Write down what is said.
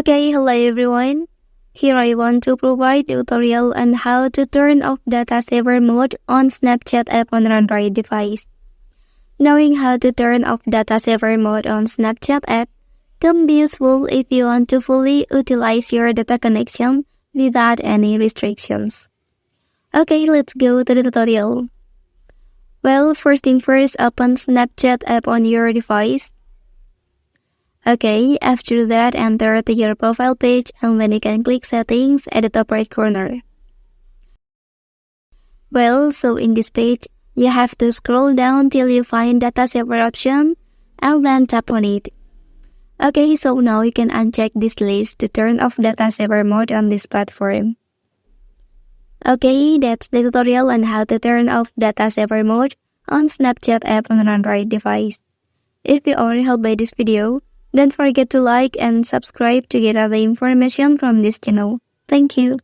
Okay, hello everyone. Here I want to provide tutorial on how to turn off data saver mode on Snapchat app on Android device. Knowing how to turn off data saver mode on Snapchat app can be useful if you want to fully utilize your data connection without any restrictions. Okay, let's go to the tutorial. Well, first thing first, open Snapchat app on your device. Okay, after that, enter to your profile page and then you can click settings at the top right corner. Well, so in this page, you have to scroll down till you find data saver option and then tap on it. Okay, so now you can uncheck this list to turn off data saver mode on this platform. Okay, that's the tutorial on how to turn off data saver mode on Snapchat app on an Android device. If you are helped by this video, don't forget to like and subscribe to get other information from this channel. Thank you.